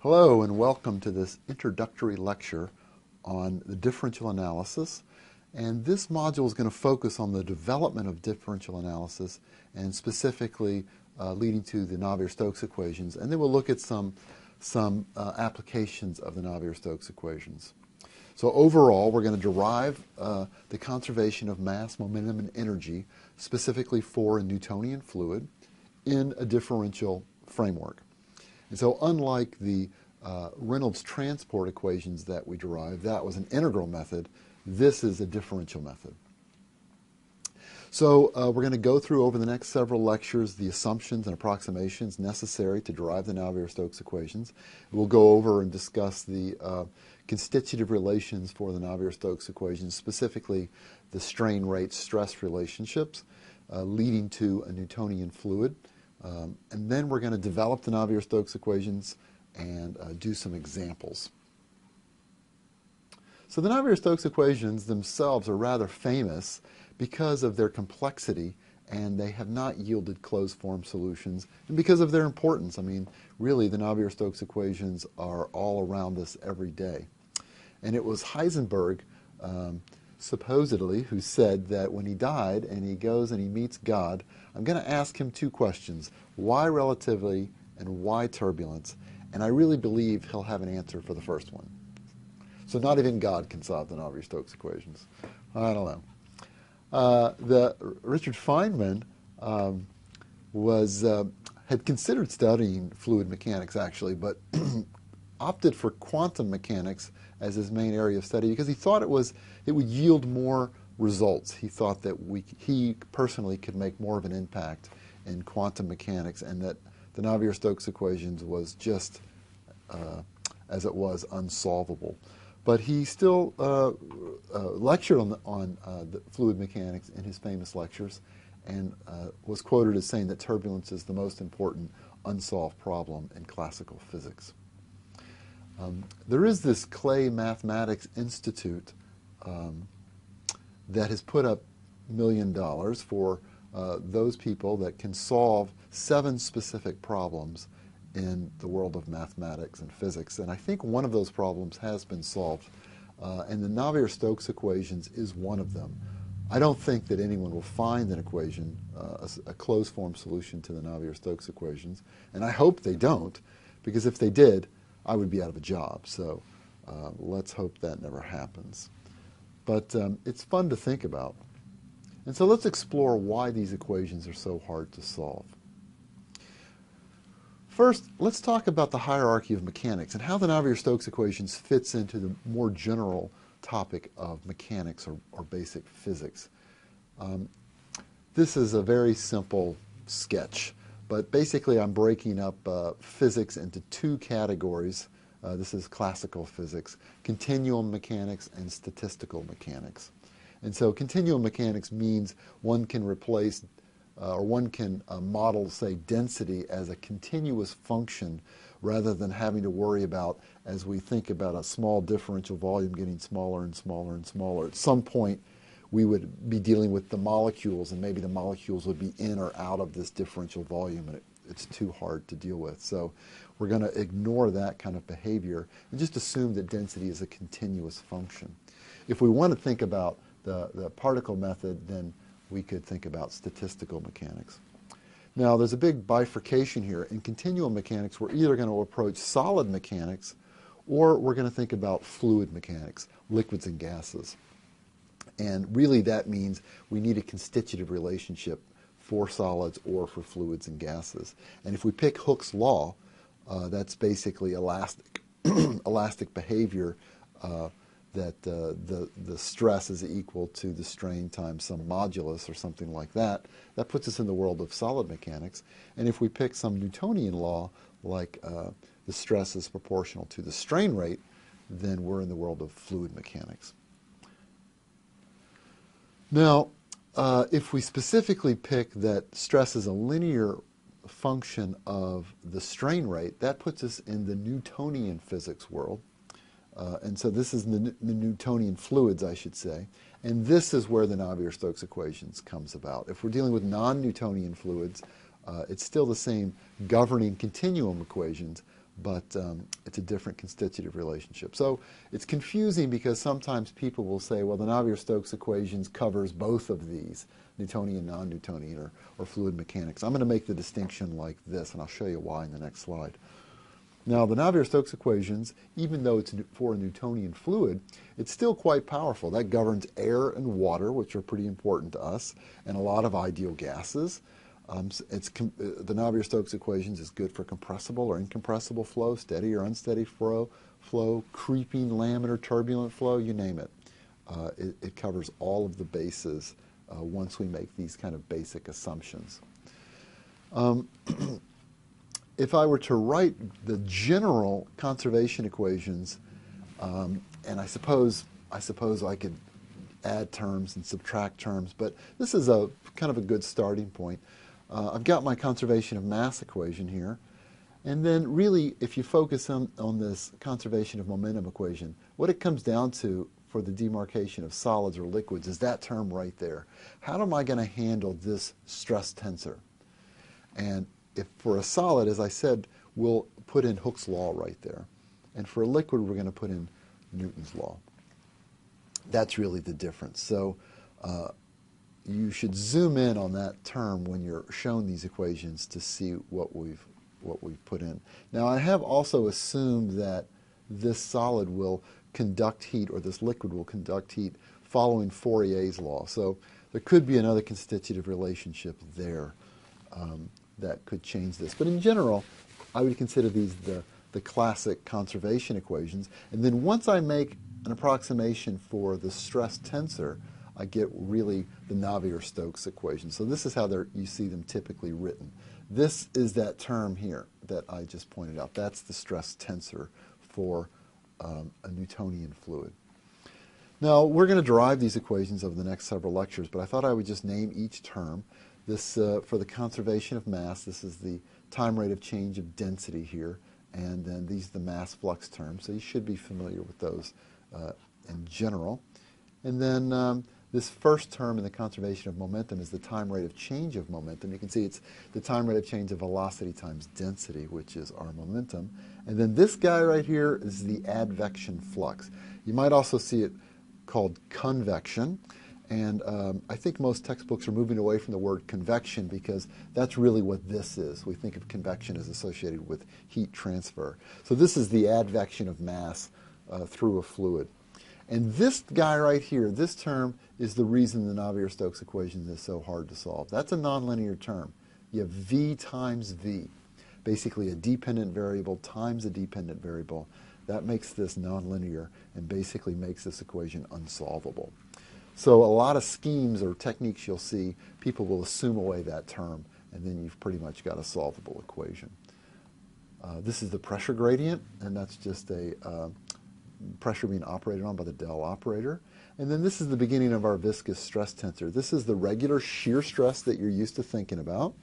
Hello and welcome to this introductory lecture on the differential analysis. And this module is going to focus on the development of differential analysis and specifically leading to the Navier-Stokes equations. And then we'll look at some applications of the Navier-Stokes equations. So overall, we're going to derive the conservation of mass, momentum, and energy specifically for a Newtonian fluid in a differential framework. And so unlike the Reynolds transport equations that we derived, that was an integral method, this is a differential method. So we're going to go through over the next several lectures the assumptions and approximations necessary to derive the Navier-Stokes equations. We'll go over and discuss the constitutive relations for the Navier-Stokes equations, specifically the strain rate stress relationships leading to a Newtonian fluid. And then we're going to develop the Navier-Stokes equations and do some examples. So the Navier-Stokes equations themselves are rather famous because of their complexity, and they have not yielded closed-form solutions, and because of their importance. I mean, really, the Navier-Stokes equations are all around us every day. And it was Heisenberg, supposedly, who said that when he died and he goes and he meets God, I'm going to ask him two questions: why relativity and why turbulence? And I really believe he'll have an answer for the first one. So not even God can solve the Navier-Stokes equations. I don't know. Richard Feynman had considered studying fluid mechanics, actually, but opted for quantum mechanics as his main area of study because he thought it would yield more results. He thought that he personally could make more of an impact in quantum mechanics, and that the Navier-Stokes equations was just, as it was, unsolvable. But he still lectured on the fluid mechanics in his famous lectures, and was quoted as saying that turbulence is the most important unsolved problem in classical physics. There is this Clay Mathematics Institute that has put up $1 million for those people that can solve 7 specific problems in the world of mathematics and physics. And I think one of those problems has been solved, and the Navier-Stokes equations is one of them. I don't think that anyone will find an equation, a closed-form solution to the Navier-Stokes equations, and I hope they don't, because if they did, I would be out of a job. So let's hope that never happens. But it's fun to think about. And so let's explore why these equations are so hard to solve. First, let's talk about the hierarchy of mechanics and how the Navier-Stokes equations fits into the more general topic of mechanics or basic physics. This is a very simple sketch, but basically I'm breaking up physics into 2 categories. This is classical physics: continuum mechanics and statistical mechanics. And so continuum mechanics means one can replace one can model, say, density as a continuous function rather than having to worry about, as we think about a small differential volume getting smaller and smaller and smaller. At some point, we would be dealing with the molecules, and maybe the molecules would be in or out of this differential volume, and it's too hard to deal with. So we're going to ignore that kind of behavior and just assume that density is a continuous function. If we want to think about the particle method, then we could think about statistical mechanics. Now, there's a big bifurcation here. In continuum mechanics, we're either going to approach solid mechanics or we're going to think about fluid mechanics, liquids and gases. And really that means we need a constitutive relationship for solids or for fluids and gases. And if we pick Hooke's law, that's basically elastic, elastic behavior, that the stress is equal to the strain times some modulus or something like that. That puts us in the world of solid mechanics. And if we pick some Newtonian law, like the stress is proportional to the strain rate, then we're in the world of fluid mechanics. Now, if we specifically pick that stress is a linear function of the strain rate, that puts us in the Newtonian physics world. And so this is the Newtonian fluids, I should say. And this is where the Navier-Stokes equations comes about. If we're dealing with non-Newtonian fluids, It's still the same governing continuum equations, but it's a different constitutive relationship. So it's confusing because sometimes people will say, well, the Navier-Stokes equations covers both of these, Newtonian, non-Newtonian, or fluid mechanics. I'm going to make the distinction like this, and I'll show you why in the next slide. Now, the Navier-Stokes equations, even though it's for a Newtonian fluid, it's still quite powerful. That governs air and water, which are pretty important to us, and a lot of ideal gases. The Navier-Stokes equations is good for compressible or incompressible flow, steady or unsteady flow, creeping, laminar, turbulent flow, you name it. It covers all of the bases once we make these kind of basic assumptions. If I were to write the general conservation equations, and I suppose I could add terms and subtract terms, but this is a kind of a good starting point. I've got my conservation of mass equation here, and then really, if you focus on this conservation of momentum equation, what it comes down to for the demarcation of solids or liquids is that term right there. How am I going to handle this stress tensor? And if for a solid, as I said, we'll put in Hooke's law right there. And for a liquid, we're going to put in Newton's law. That's really the difference. So you should zoom in on that term when you're shown these equations to see what we've put in. Now, I have also assumed that this solid will conduct heat, or this liquid will conduct heat, following Fourier's law. So there could be another constitutive relationship there that could change this. But in general, I would consider these the classic conservation equations. And then once I make an approximation for the stress tensor, I get really the Navier-Stokes equation. So this is how you see them typically written. This is that term here that I just pointed out. That's the stress tensor for a Newtonian fluid. Now, we're going to derive these equations over the next several lectures, but I thought I would just name each term. This, for the conservation of mass, this is the time rate of change of density here, and then these are the mass flux terms, so you should be familiar with those in general. And then this first term in the conservation of momentum is the time rate of change of momentum. You can see it's the time rate of change of velocity times density, which is our momentum. And then this guy right here is the advection flux. You might also see it called convection. And I think most textbooks are moving away from the word convection because that's really what this is. We think of convection as associated with heat transfer. So this is the advection of mass through a fluid. And this guy right here, this term, is the reason the Navier-Stokes equation is so hard to solve. That's a nonlinear term. You have V times V, basically a dependent variable times a dependent variable. That makes this nonlinear and basically makes this equation unsolvable. So a lot of schemes or techniques you'll see, people will assume away that term, and then you've pretty much got a solvable equation. This is the pressure gradient, and that's just a pressure being operated on by the del operator. And then this is the beginning of our viscous stress tensor. This is the regular shear stress that you're used to thinking about.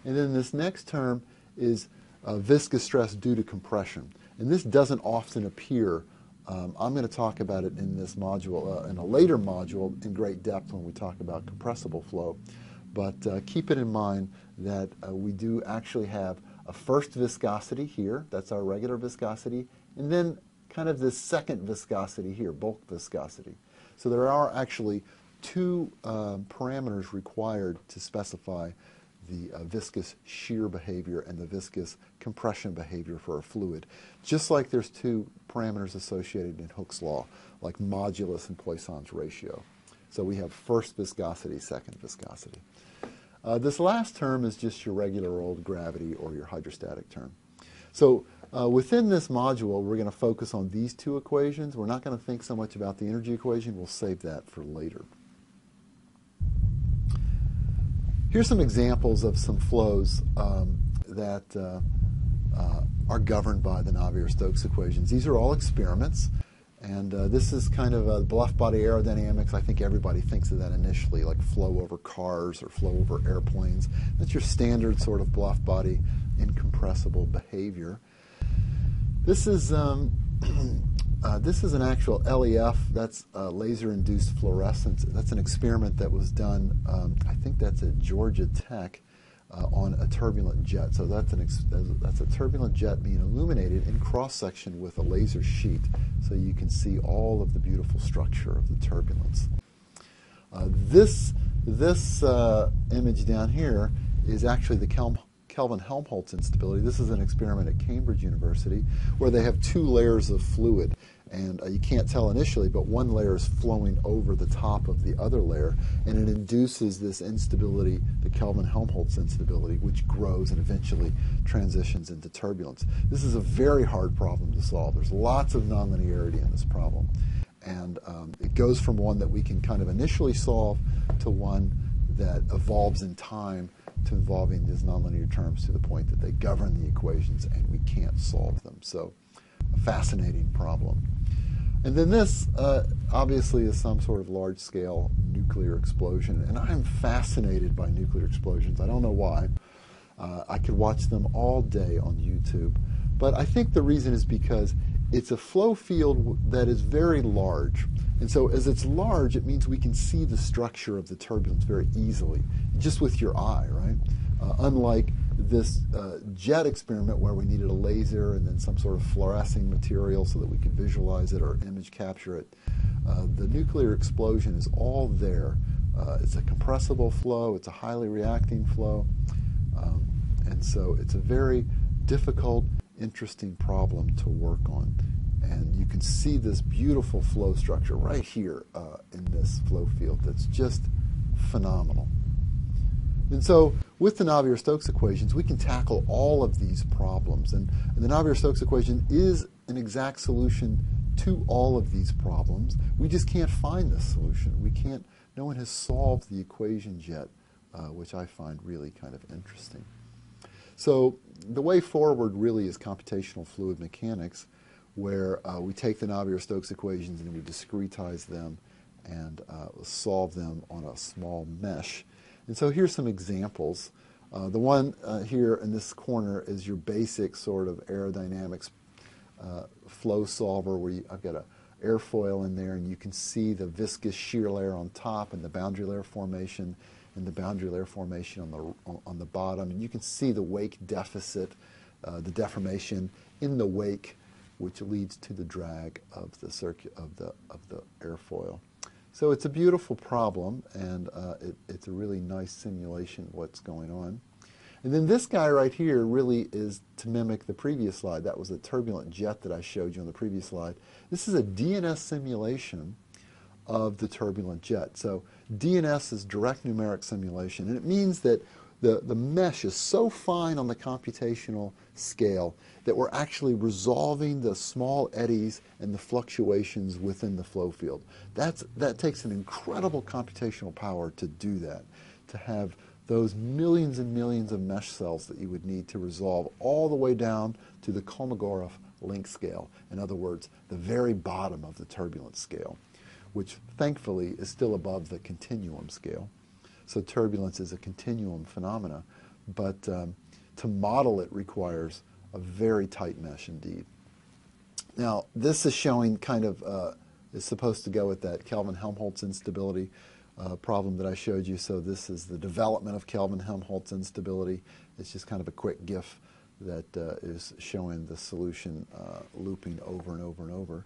And then this next term is viscous stress due to compression. And this doesn't often appear. I'm going to talk about it in this module, in a later module, in great depth when we talk about compressible flow. But keep it in mind that we do actually have a first viscosity here. That's our regular viscosity. And then kind of this second viscosity here, bulk viscosity. So there are actually two parameters required to specify the viscous shear behavior and the viscous compression behavior for a fluid, just like there's two parameters associated in Hooke's law, like modulus and Poisson's ratio. So we have first viscosity, second viscosity. This last term is just your regular old gravity or your hydrostatic term. So within this module, we're going to focus on these two equations. We're not going to think so much about the energy equation. We'll save that for later. Here's some examples of some flows that are governed by the Navier-Stokes equations. These are all experiments, and this is kind of bluff body aerodynamics. I think everybody thinks of that initially, like flow over cars or flow over airplanes. That's your standard sort of bluff body incompressible behavior. This is an actual LEF. That's laser-induced fluorescence. That's an experiment that was done, I think that's at Georgia Tech, on a turbulent jet. So that's a turbulent jet being illuminated in cross-section with a laser sheet, so you can see all of the beautiful structure of the turbulence. This image down here is actually the Kelvin-Helmholtz instability. This is an experiment at Cambridge University where they have two layers of fluid, and you can't tell initially, but one layer is flowing over the top of the other layer, and it induces this instability, the Kelvin-Helmholtz instability, which grows and eventually transitions into turbulence. This is a very hard problem to solve. There's lots of nonlinearity in this problem, and it goes from one that we can kind of initially solve to one that evolves in time to involving these nonlinear terms to the point that they govern the equations and we can't solve them. So, a fascinating problem. And then this, obviously, is some sort of large-scale nuclear explosion. And I'm fascinated by nuclear explosions. I don't know why. I could watch them all day on YouTube. But I think the reason is because it's a flow field that is very large. And so as it's large, it means we can see the structure of the turbulence very easily, just with your eye, right? Unlike this jet experiment where we needed a laser and then some sort of fluorescing material so that we could visualize it or image capture it. The nuclear explosion is all there. It's a compressible flow. It's a highly reacting flow. And so it's a very difficult, interesting problem to work on. And you can see this beautiful flow structure right here in this flow field that's just phenomenal. And so with the Navier-Stokes equations, we can tackle all of these problems. And the Navier-Stokes equation is an exact solution to all of these problems. We just can't find this solution. No one has solved the equations yet, which I find really kind of interesting. So the way forward really is computational fluid mechanics, where we take the Navier-Stokes equations and we discretize them and solve them on a small mesh. And so here's some examples. The one here in this corner is your basic sort of aerodynamics flow solver where I've got an airfoil in there and you can see the viscous shear layer on top and the boundary layer formation and the boundary layer formation on the bottom. And you can see the wake deficit, the deformation in the wake, which leads to the drag of the airfoil. So it's a beautiful problem, and it's a really nice simulation of what's going on. And then this guy right here really is to mimic the previous slide. That was a turbulent jet that I showed you on the previous slide. This is a DNS simulation of the turbulent jet. So DNS is direct numeric simulation, and it means that the mesh is so fine on the computational scale that we're actually resolving the small eddies and the fluctuations within the flow field. That takes an incredible computational power to do that, to have those millions and millions of mesh cells that you would need to resolve all the way down to the Kolmogorov length scale. In other words, the very bottom of the turbulence scale, which thankfully is still above the continuum scale. So turbulence is a continuum phenomena, but to model it requires a very tight mesh indeed. Now, this is showing kind of, is supposed to go with that Kelvin-Helmholtz instability problem that I showed you. So this is the development of Kelvin-Helmholtz instability. It's just kind of a quick GIF that is showing the solution looping over and over and over.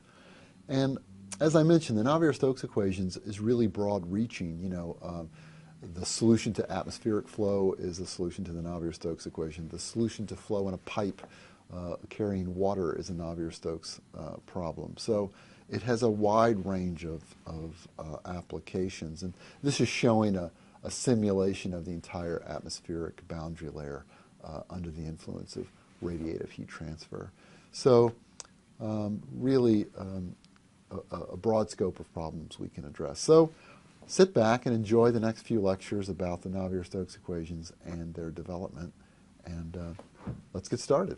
And as I mentioned, the Navier-Stokes equations is really broad-reaching. You know, the solution to atmospheric flow is a solution to the Navier-Stokes equation. The solution to flow in a pipe carrying water is a Navier-Stokes problem. So it has a wide range of applications. And this is showing a simulation of the entire atmospheric boundary layer under the influence of radiative heat transfer. So really a broad scope of problems we can address. So sit back and enjoy the next few lectures about the Navier-Stokes equations and their development, and let's get started.